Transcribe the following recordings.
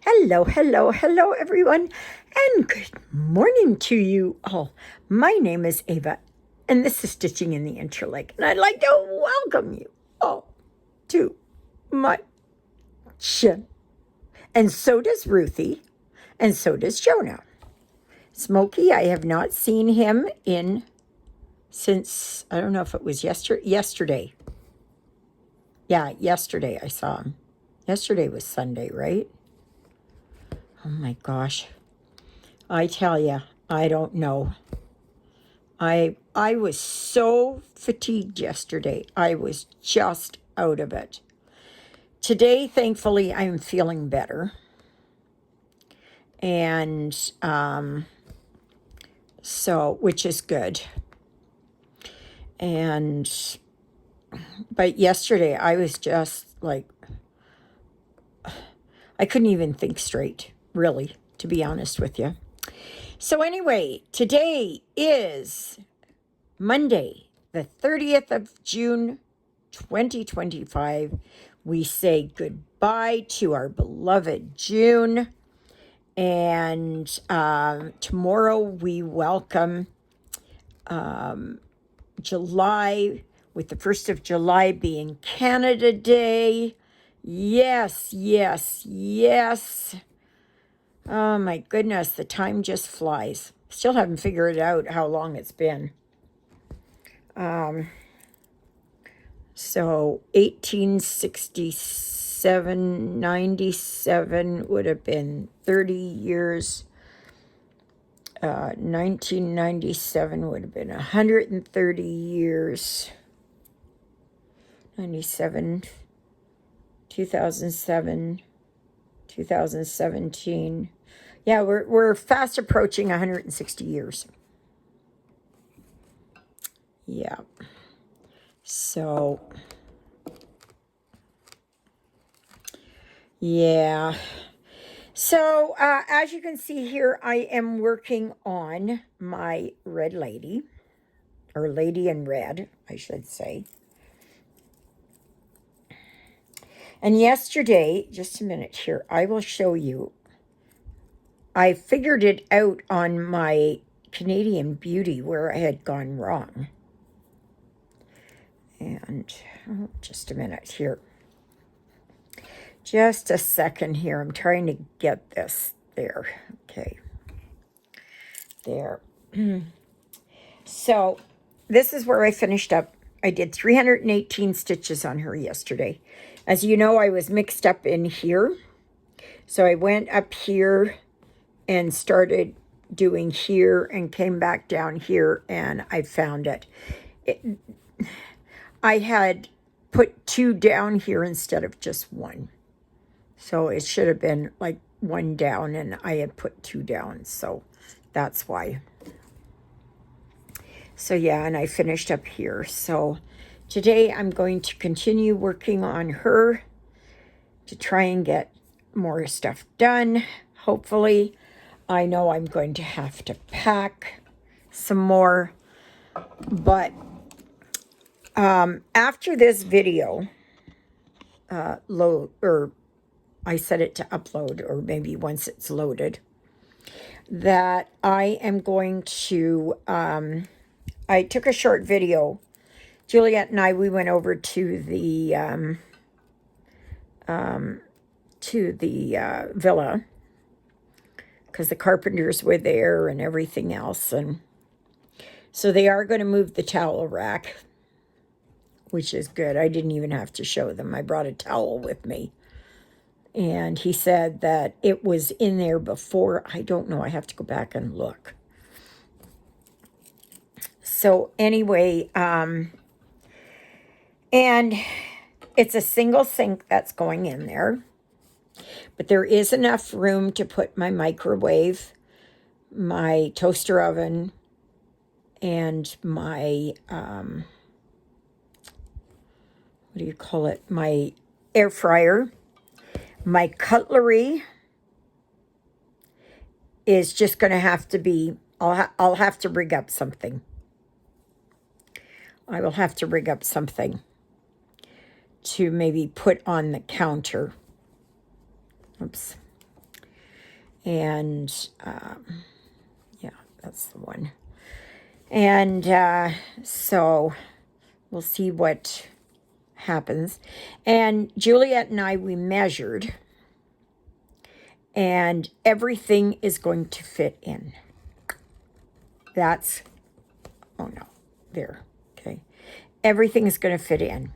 Hello, hello, hello, everyone, and good morning to you all. My name is Ava, and this is Stitching in the Interlake, and I'd like to welcome you all to my channel. And so does Ruthie, and so does Jonah. Smokey, I have not seen him since, I don't know if it was yesterday. Yeah, yesterday I saw him. Yesterday was Sunday, right? Oh my gosh. I tell you, I don't know. I was so fatigued yesterday. I was just out of it. Today, thankfully, I'm feeling better. And which is good. But yesterday I was just like, I couldn't even think straight, really, to be honest with you. So anyway, today is Monday, the 30th of June, 2025. We say goodbye to our beloved June. And tomorrow we welcome July, with the 1st of July being Canada Day. Yes, yes, yes. Oh my goodness, the time just flies. Still haven't figured out how long it's been. So 1867, 97 would have been 30 years. 1997 would have been 130 years. 97, 2007, 2017. Yeah, we're fast approaching 160 years. Yeah. So, yeah. So, as you can see here, I am working on my red lady, or lady in red, I should say. And yesterday, just a minute here, I will show you. I figured it out on my Canadian Beauty where I had gone wrong. And just a minute here. Just a second here. I'm trying to get this there. Okay. There. So this is where I finished up. I did 318 stitches on her yesterday. As you know, I was mixed up in here. So I went up here and started doing here and came back down here and I found it. I had put 2 down here instead of just 1. So it should have been like 1 down and I had put 2 down. So that's why. So yeah, and I finished up here. So today I'm going to continue working on her to try and get more stuff done. Hopefully, I know I'm going to have to pack some more. But after this video, I set it to upload, or maybe once it's loaded, that I am going to, I took a short video. Juliet and I, we went over to the villa because the carpenters were there and everything else. And so they are going to move the towel rack, which is good. I didn't even have to show them. I brought a towel with me. And he said that it was in there before. I don't know. I have to go back and look. So anyway, and it's a single sink that's going in there. But there is enough room to put my microwave, my toaster oven, and my, what do you call it? My air fryer. My cutlery is just going to have to be, I'll have to rig up something. I will have to rig up something to maybe put on the counter. Oops. And, yeah, that's the one. And so we'll see what happens. And Juliet and I, we measured, and everything is going to fit in. That's, oh no, there, okay. Everything is going to fit in.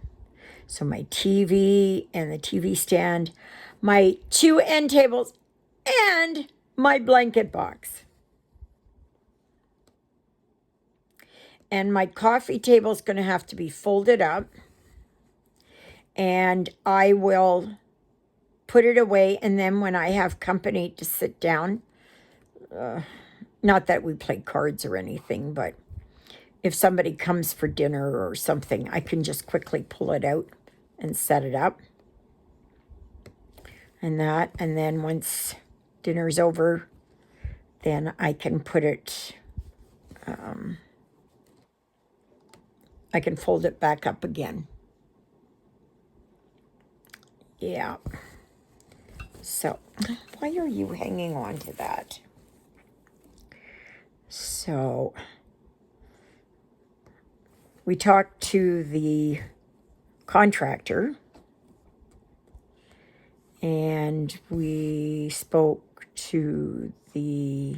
So my TV and the TV stand, my 2 end tables, and my blanket box. And my coffee table is going to have to be folded up. And I will put it away. And then when I have company to sit down, not that we play cards or anything, but if somebody comes for dinner or something, I can just quickly pull it out and set it up. And that, and then once dinner's over, then I can put it, I can fold it back up again. Yeah. So, why are you hanging on to that? So, we talked to the contractor, and we spoke to the,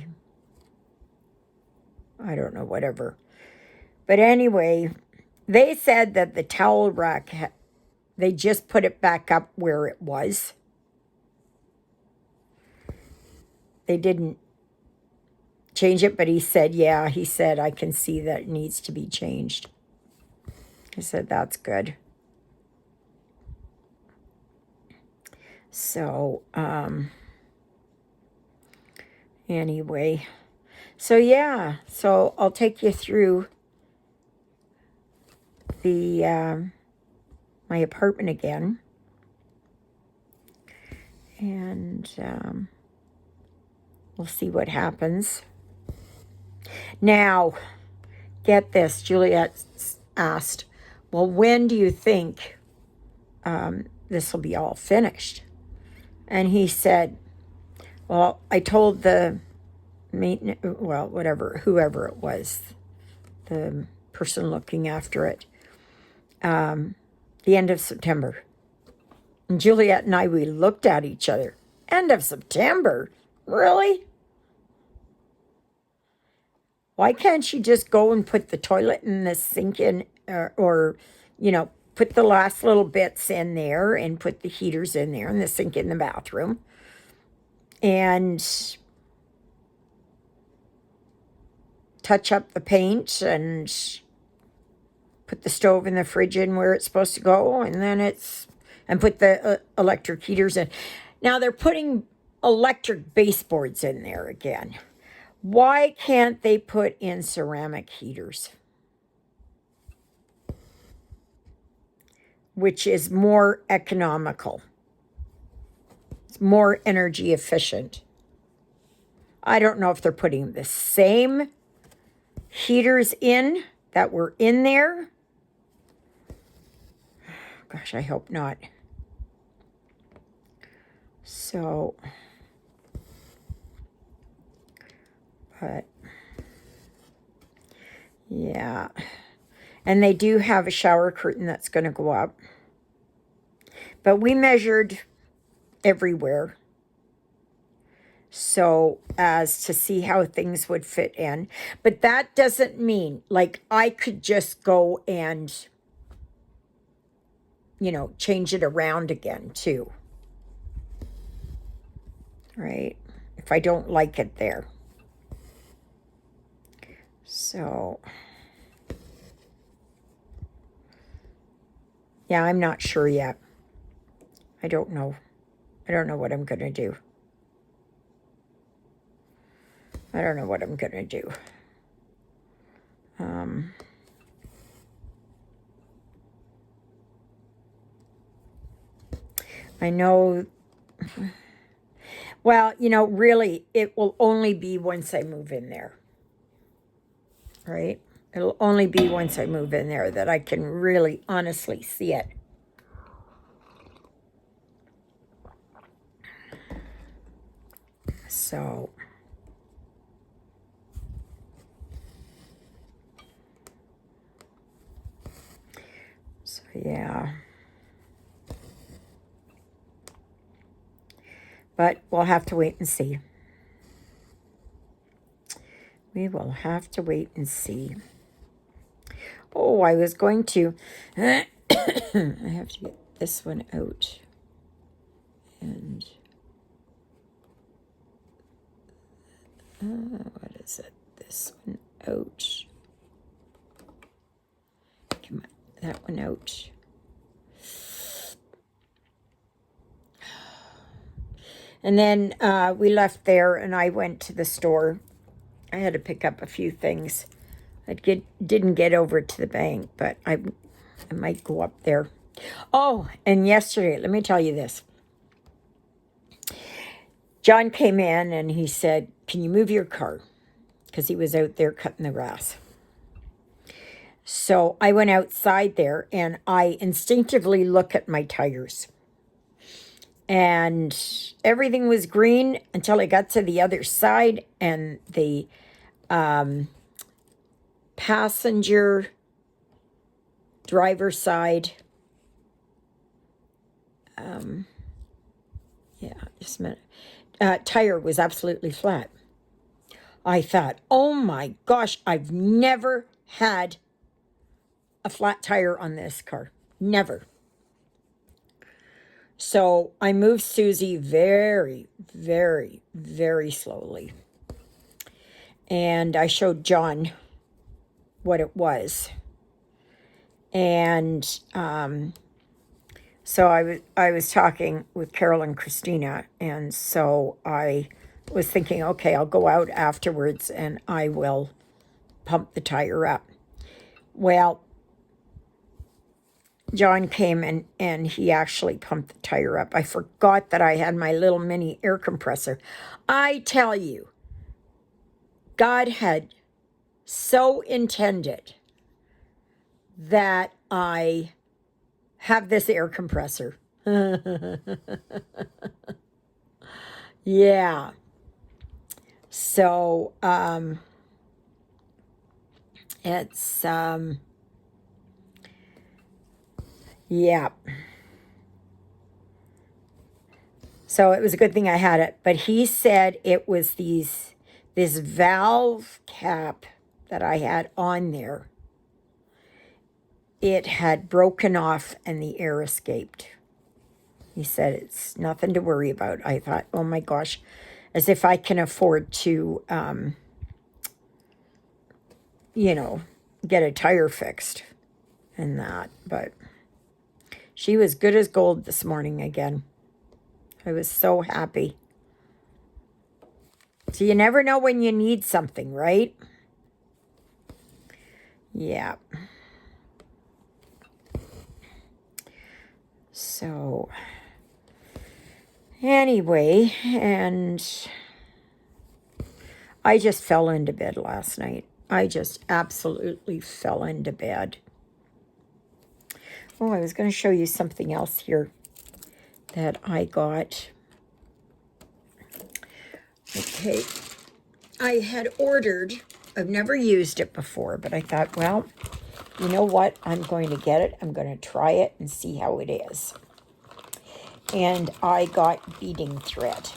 I don't know, whatever. But anyway, they said that the towel rack, they just put it back up where it was. They didn't change it, but he said, yeah, he said, I can see that it needs to be changed. I said, that's good. So, anyway, so yeah, so I'll take you through the, my apartment again. And, we'll see what happens. Now, get this, Juliet asked, well, when do you think this will be all finished? And he said, well, I told the maintenance, well, whatever, whoever it was, the person looking after it, the end of September. And Juliet and I, we looked at each other. End of September? Really? Why can't she just go and put the toilet and the sink in, or, you know, put the last little bits in there and put the heaters in there and the sink in the bathroom and touch up the paint and put the stove and the fridge in where it's supposed to go, and then and put the electric heaters in. Now they're putting electric baseboards in there again. Why can't they put in ceramic heaters? Which is more economical. It's more energy efficient. I don't know if they're putting the same heaters in that were in there. Gosh, I hope not. So, but, yeah. And they do have a shower curtain that's going to go up. But we measured everywhere, so as to see how things would fit in. But that doesn't mean, like, I could just go and, you know, change it around again too. Right? If I don't like it there. So, yeah, I'm not sure yet. I don't know. I don't know what I'm going to do. I don't know what I'm going to do. I know, well, you know, really, it will only be once I move in there. Right? It'll only be once I move in there that I can really honestly see it. So yeah. But we'll have to wait and see. We will have to wait and see. Oh, I was going to... I have to get this one out. And... what is it? This one out. Come on, that one out. And then we left there and I went to the store. I had to pick up a few things. Didn't get over to the bank, but I might go up there. Oh, and yesterday, let me tell you this. John came in and he said, "Can you move your car?" Because he was out there cutting the grass. So I went outside there and I instinctively look at my tires. And everything was green until I got to the other side, and the passenger driver side, just a minute, tire was absolutely flat. I thought, oh my gosh, I've never had a flat tire on this car. Never. So I moved Susie very, very, very slowly. And I showed John what it was. And so I was talking with Carol and Christina. And so I was thinking, okay, I'll go out afterwards and I will pump the tire up. Well, John came and he actually pumped the tire up. I forgot that I had my little mini air compressor. I tell you, God had so intended that I have this air compressor. Yeah. So, it's, yeah. So it was a good thing I had it. But he said it was this valve cap that I had on there. It had broken off and the air escaped. He said it's nothing to worry about. I thought, oh my gosh, as if I can afford to, get a tire fixed and that. But she was good as gold this morning again. I was so happy. So you never know when you need something, right? Yeah. So, anyway, and I just fell into bed last night. I just absolutely fell into bed. Oh, I was going to show you something else here that I got. Okay, I had ordered, I've never used it before, but I thought, well, you know what? I'm going to get it. I'm going to try it and see how it is. And I got beading thread.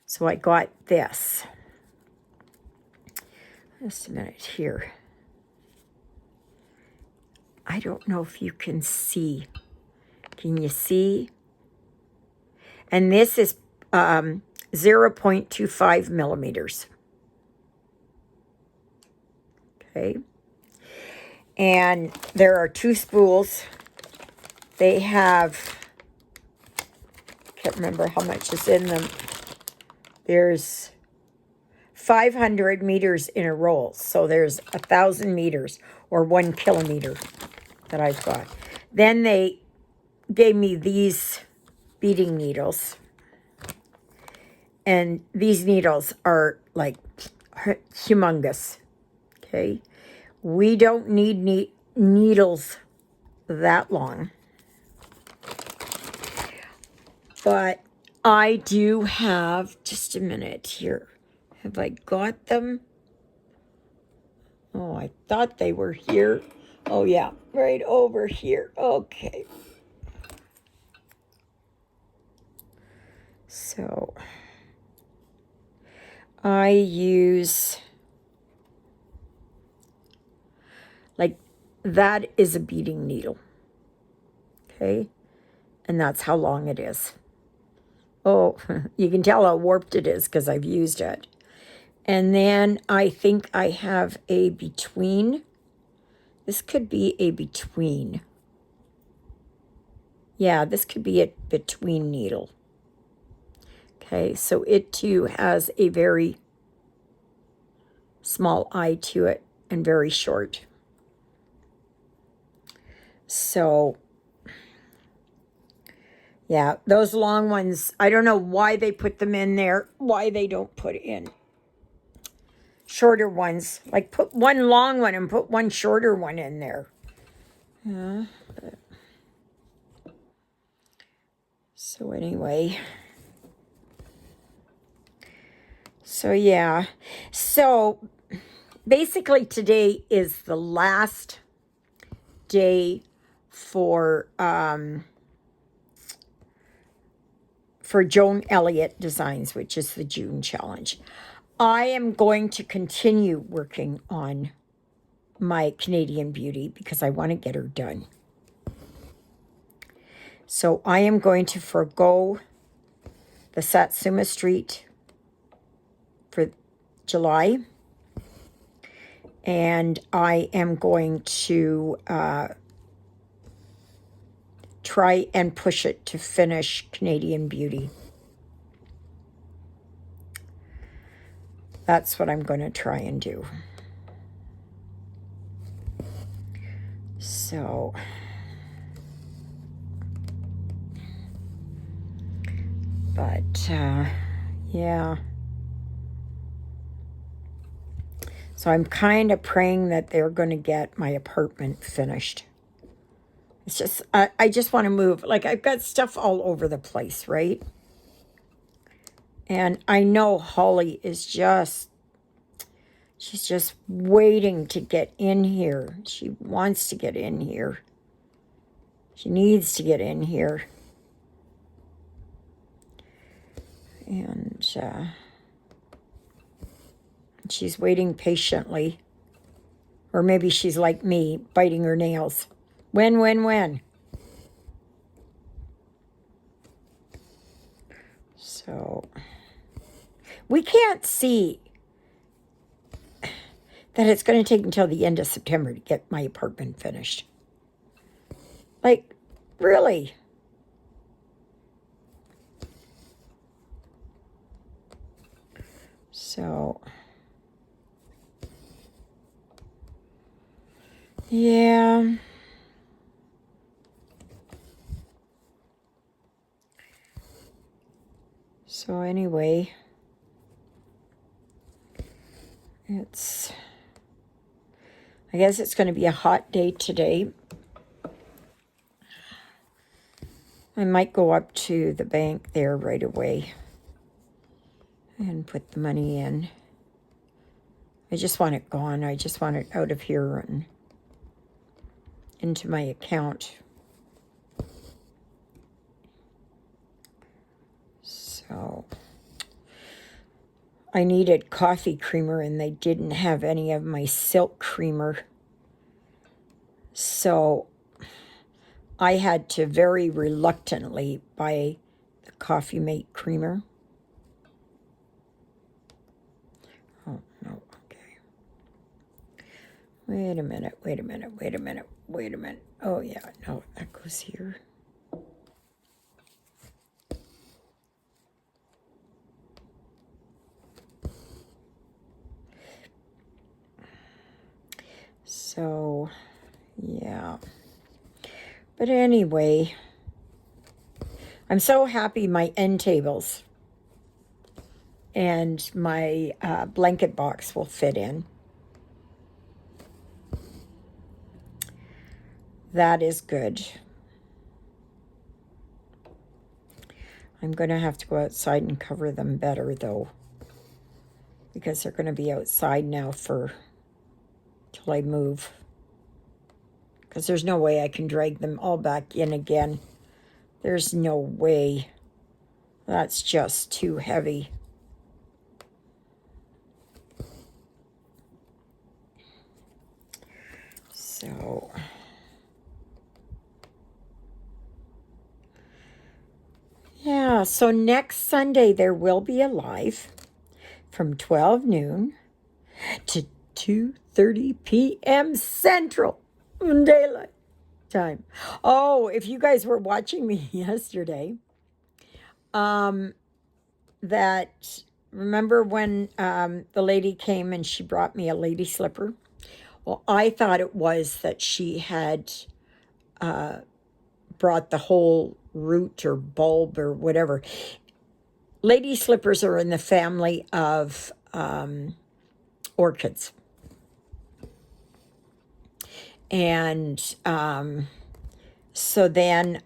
So I got this. Just a minute here. I don't know if you can see. Can you see? And this is 0.25 millimeters. Okay. And there are 2 spools. They have, can't remember how much is in them. There's 500 meters in a roll. So there's 1,000 meters or 1 kilometer that I've got. Then they gave me these beading needles. And these needles are like humongous. Okay. We don't need needles that long. But I do have, just a minute here. Have I got them? Oh, I thought they were here. Oh, yeah, right over here. Okay. So I use, like, that is a beading needle. Okay. And that's how long it is. Oh, you can tell how warped it is because I've used it. And then I think I have a between. This could be a between. Yeah, this could be a between needle. Okay, so it too has a very small eye to it and very short. So, yeah, those long ones, I don't know why they put them in there, why they don't put in shorter ones. Like, put one long one and put one shorter one in there. Yeah. So anyway. So yeah. So basically today is the last day for Joan Elliott Designs, which is the June challenge. I am going to continue working on my Canadian Beauty because I want to get her done. So I am going to forgo the Satsuma Street for July. And I am going to try and push it to finish Canadian Beauty. That's what I'm going to try and do. So, but, yeah. So I'm kind of praying that they're going to get my apartment finished. It's just, I just want to move. Like, I've got stuff all over the place, right? And I know Holly is just, she's just waiting to get in here. She wants to get in here. She needs to get in here. And she's waiting patiently. Or maybe she's like me, biting her nails. When? So, we can't see that it's going to take until the end of September to get my apartment finished. Like, really? So, yeah. So anyway, I guess it's going to be a hot day today. I might go up to the bank there right away and put the money in. I just want it gone. I just want it out of here and into my account. So I needed coffee creamer and they didn't have any of my silk creamer. So I had to very reluctantly buy the Coffee Mate creamer. Oh, no, okay. Wait a minute. Oh, yeah, no, that goes here. So, yeah. But anyway, I'm so happy my end tables and my blanket box will fit in. That is good. I'm going to have to go outside and cover them better, though, because they're going to be outside now till I move. Because there's no way I can drag them all back in again. There's no way. That's just too heavy. So, yeah, so next Sunday there will be a live from 12 noon to 2:30 p.m. Central Daylight Time. Oh, if you guys were watching me yesterday, that remember when the lady came and she brought me a lady slipper? Well, I thought it was that she had brought the whole root or bulb or whatever. Lady slippers are in the family of orchids. And so then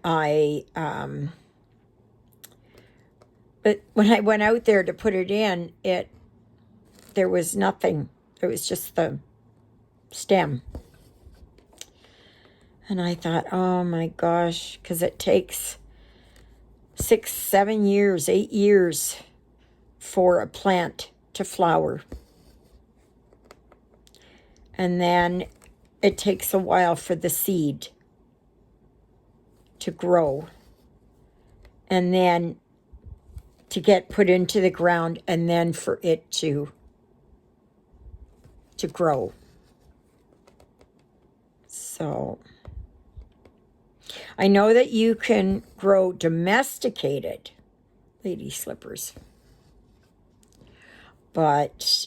but when I went out there to put it in, there was nothing. It was just the stem. And I thought, oh my gosh, because it takes 6, 7 years, 8 years for a plant to flower. And then it takes a while for the seed to grow. And then to get put into the ground, and then for it to grow. So I know that you can grow domesticated lady slippers, but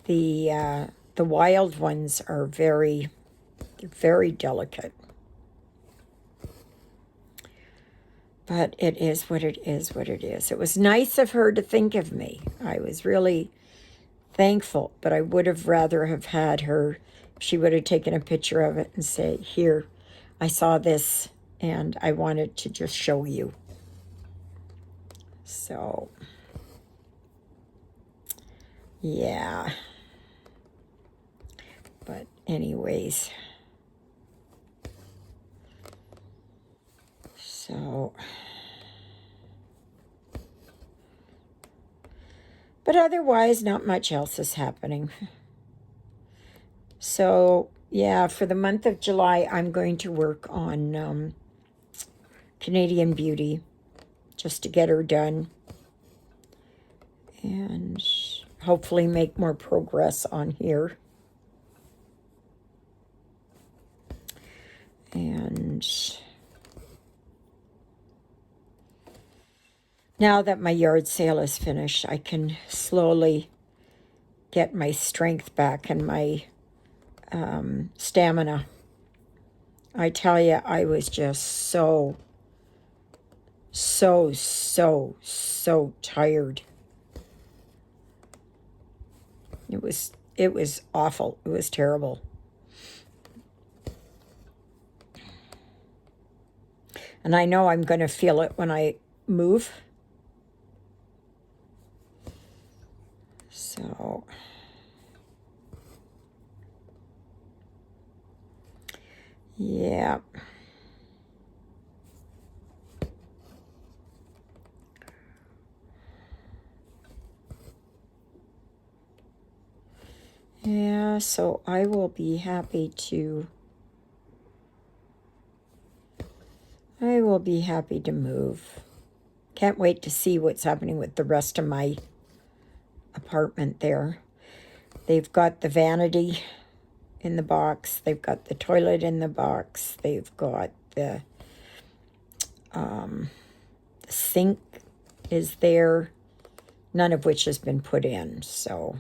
the wild ones are very delicate. But it is what it is, what it is. It was nice of her to think of me. I was really thankful, but I would have rather have had her, she would have taken a picture of it and say, here, I saw this and I wanted to just show you. So, yeah. But anyways, so, but otherwise, not much else is happening. So, yeah, for the month of July, I'm going to work on Canadian Beauty, just to get her done. And hopefully make more progress on here. And now that my yard sale is finished, I can slowly get my strength back and my stamina. I tell you, I was just so tired. It was awful. It was terrible. And I know I'm going to feel it when I move. So, yeah. Yeah, so I will be happy to move. Can't wait to see what's happening with the rest of my apartment there. They've got the vanity in the box. They've got the toilet in the box. They've got the sink is there, none of which has been put in. So,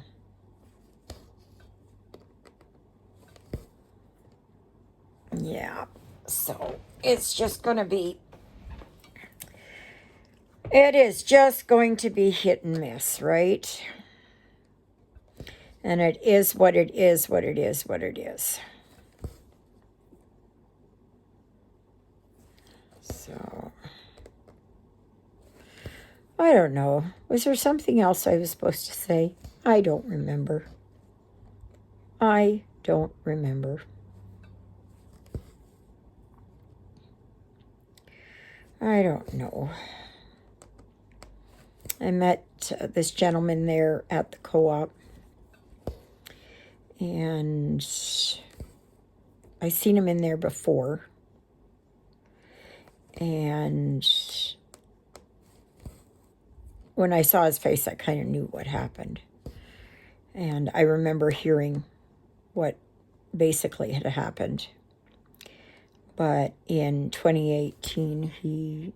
yeah. So, it's just going to be, it is just going to be hit and miss, right? And it is what it is, what it is, what it is. So, I don't know. Was there something else I was supposed to say? I don't remember. I don't remember. I don't know. I met this gentleman there at the co-op, and I seen him in there before, and when I saw his face, I kind of knew what happened. And I remember hearing what basically had happened. But in 2018, he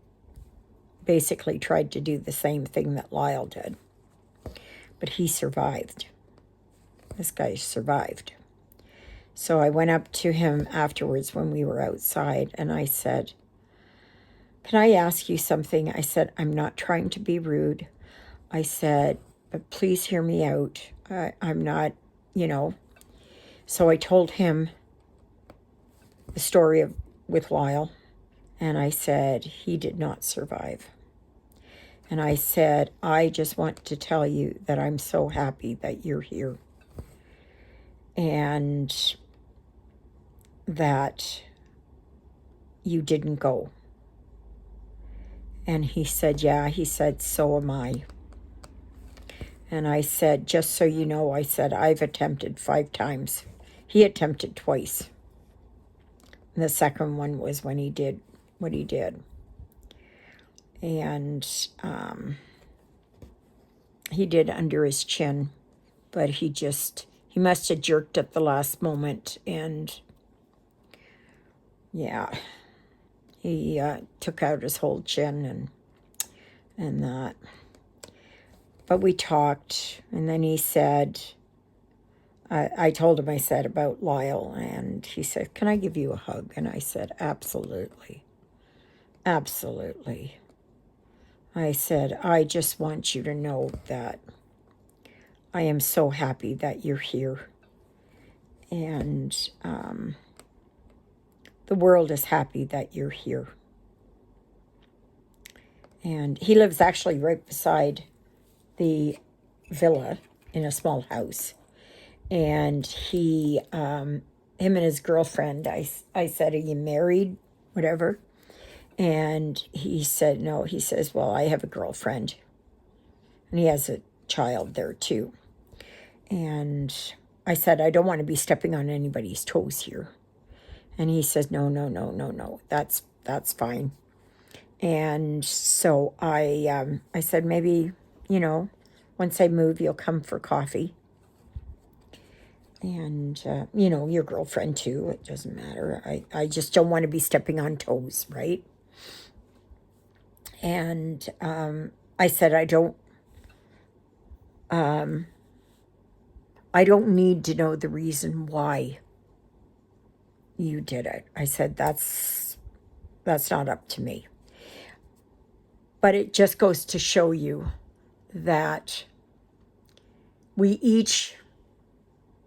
basically tried to do the same thing that Lyle did. But he survived. This guy survived. So I went up to him afterwards when we were outside, and I said, "Can I ask you something?" I said, "I'm not trying to be rude." I said, "But please hear me out. I'm not, you know." So I told him the story with Lyle, and I said, he did not survive. And I said, "I just want to tell you that I'm so happy that you're here, and that you didn't go." And he said, "Yeah," he said, "so am I." And I said, "Just so you know," I said, "I've attempted 5 times. He attempted twice. And the second one was when he did what he did. And he did under his chin, but he must have jerked at the last moment, and yeah, he took out his whole chin and that. But we talked, and then he said, I told him, I said, about Lyle, and he said, "Can I give you a hug?" And I said, "Absolutely. Absolutely." I said, "I just want you to know that I am so happy that you're here. And the world is happy that you're here." And he lives actually right beside the villa in a small house. And him and his girlfriend, I said, "Are you married?" Whatever. And he said, "No." He says, "Well, I have a girlfriend." And he has a child there too. And I said, "I don't want to be stepping on anybody's toes here." And he says, "No, no, no, no, no. That's fine." And so I said, "Maybe, once I move, you'll come for coffee. And, your girlfriend too. It doesn't matter. I just don't want to be stepping on toes, right?" And I said, I don't need to know the reason why you did it. I said, that's not up to me. But it just goes to show you that we each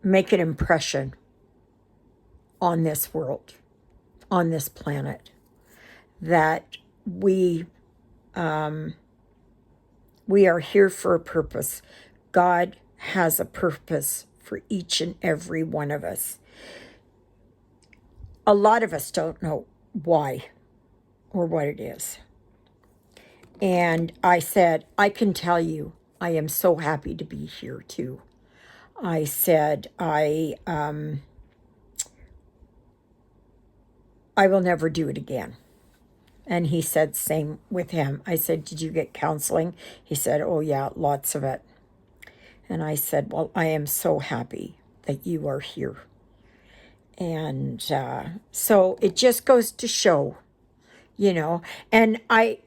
make an impression on this world, on this planet, that we are here for a purpose. God has a purpose for each and every one of us. A lot of us don't know why or what it is. And I said, "I can tell you, I am so happy to be here too." I said, I will never do it again." And he said, same with him. I said, "Did you get counseling?" He said, "Oh yeah, lots of it." And I said, "Well, I am so happy that you are here." And so it just goes to show, and I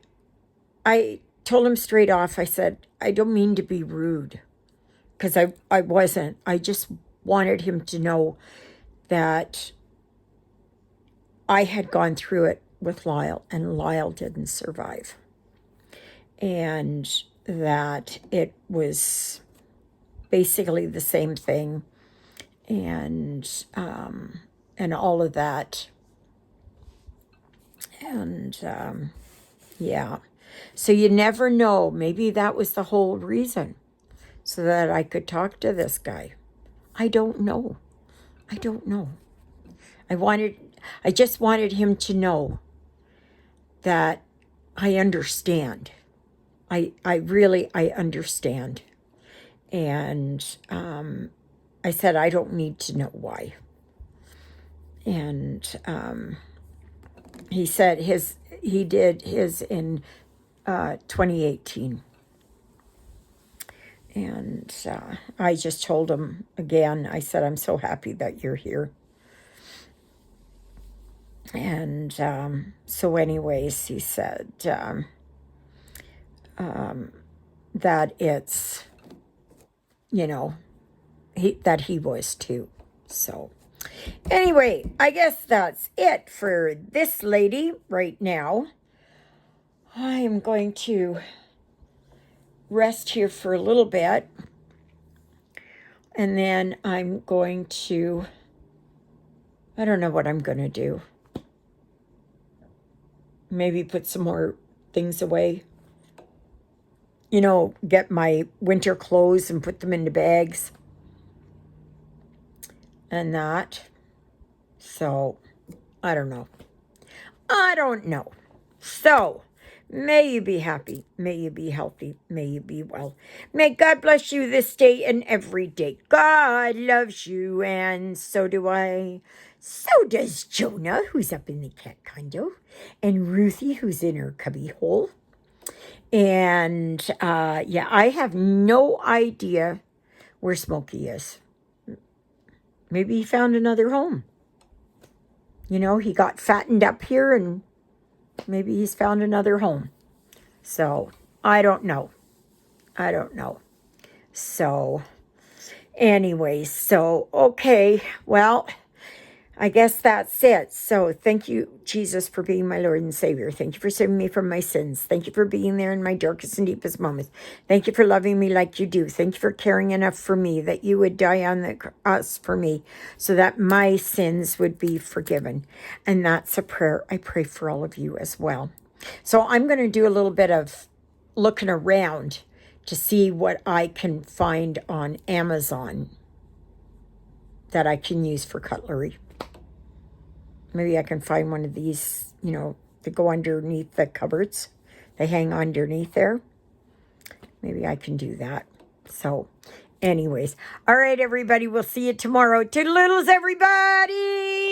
told him straight off, I said, "I don't mean to be rude," because I wasn't. I just wanted him to know that I had gone through it with Lyle, and Lyle didn't survive. And that it was basically the same thing, and all of that. And yeah. So you never know. Maybe that was the whole reason, so that I could talk to this guy. I don't know. I don't know. I just wanted him to know that I understand. I understand. And I said, I don't need to know why. And he said he did his in 2018. And I just told him again, I said, I'm so happy that you're here. And so anyways, he said that it's, you know, that he was too. So anyway, I guess that's it for this lady right now. I am going to rest here for a little bit. And then I'm going to, I don't know what I'm going to do. Maybe put some more things away. You know, get my winter clothes and put them into bags. And that. So, I don't know. I don't know. So, may you be happy. May you be healthy. May you be well. May God bless you this day and every day. God loves you, and so do I. So does Jonah, who's up in the cat condo, and Ruthie, who's in her cubby hole. And, yeah, I have no idea where Smokey is. Maybe he found another home. You know, he got fattened up here, and maybe he's found another home. So, I don't know. I don't know. So, anyways, so, okay, well, I guess that's it. So thank you, Jesus, for being my Lord and Savior. Thank you for saving me from my sins. Thank you for being there in my darkest and deepest moments. Thank you for loving me like you do. Thank you for caring enough for me that you would die on the cross for me so that my sins would be forgiven. And that's a prayer I pray for all of you as well. So I'm going to do a little bit of looking around to see what I can find on Amazon that I can use for cutlery. Maybe I can find one of these, you know, that go underneath the cupboards. They hang underneath there. Maybe I can do that. So, anyways. All right, everybody. We'll see you tomorrow. Toodaloodles, everybody!